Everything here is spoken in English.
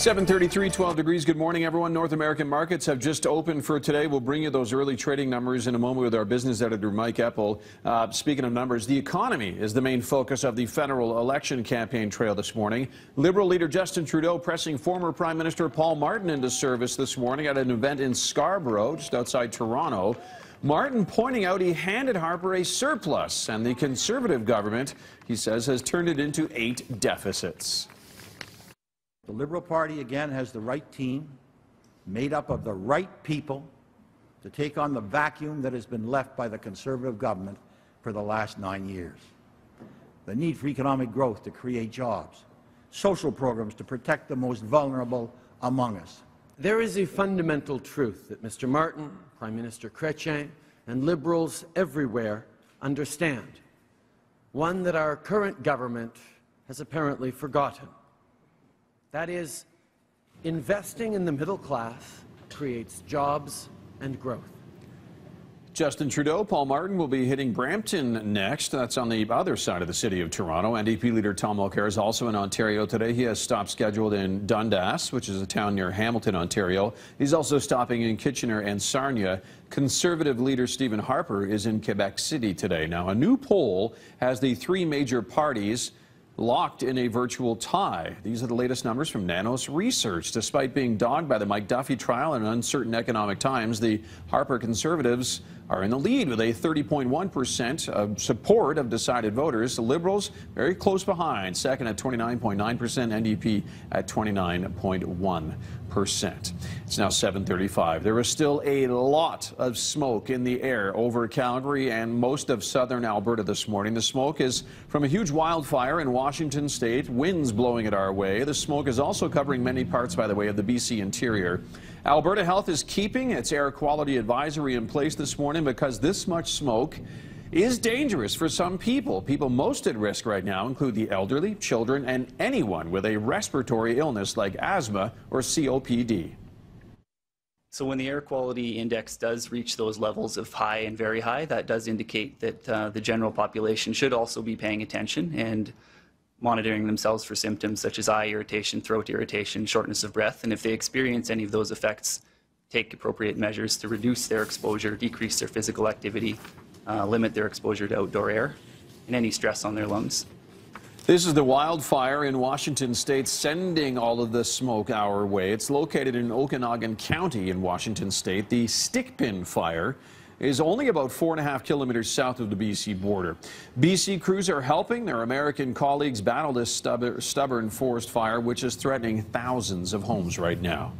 7:33, 12 degrees. Good morning, everyone. North American markets have just opened for today. We'll bring you those early trading numbers in a moment with our business editor, Mike Eppel. Speaking of numbers, the economy is the main focus of the federal election campaign trail this morning. Liberal leader Justin Trudeau pressing former Prime Minister Paul Martin into service this morning at an event in Scarborough, just outside Toronto. Martin pointing out he handed Harper a surplus, and the Conservative government, he says, has turned it into 8 deficits. The Liberal Party, again, has the right team, made up of the right people, to take on the vacuum that has been left by the Conservative government for the last 9 years. The need for economic growth to create jobs, social programs to protect the most vulnerable among us. There is a fundamental truth that Mr. Martin, Prime Minister Chrétien, and Liberals everywhere understand, one that our current government has apparently forgotten. That is, investing in the middle class creates jobs and growth. Justin Trudeau, Paul Martin will be hitting Brampton next. That's on the other side of the city of Toronto. NDP leader Tom Mulcair is also in Ontario today. He has stops scheduled in Dundas, which is a town near Hamilton, Ontario. He's also stopping in Kitchener and Sarnia. Conservative leader Stephen Harper is in Quebec City today. Now, a new poll has the 3 major parties locked in a virtual tie. These are the latest numbers from Nanos Research. Despite being dogged by the Mike Duffy trial and uncertain economic times, the Harper Conservatives are in the lead with a 30.1% of support of decided voters. The Liberals very close behind, second at 29.9%, NDP at 29.1%. It's now 7:35. There is still a lot of smoke in the air over Calgary and most of southern Alberta this morning. The smoke is from a huge wildfire in Washington state, winds blowing it our way. The smoke is also covering many parts, by the way, of the BC interior. Alberta Health is keeping its air quality advisory in place this morning because this much smoke is dangerous for some people. People most at risk right now include the elderly, children, and anyone with a respiratory illness like asthma or COPD. So when the air quality index does reach those levels of high and very high, that does indicate that the general population should also be paying attention and monitoring themselves for symptoms such as eye irritation, throat irritation, shortness of breath, and if they experience any of those effects, take appropriate measures to reduce their exposure, decrease their physical activity, limit their exposure to outdoor air, and any stress on their lungs. This is the wildfire in Washington state sending all of the smoke our way. It's located in Okanagan County in Washington state. The Stickpin fire is only about 4.5 kilometers south of the BC border. BC crews are helping their American colleagues battle this stubborn forest fire, which is threatening thousands of homes right now.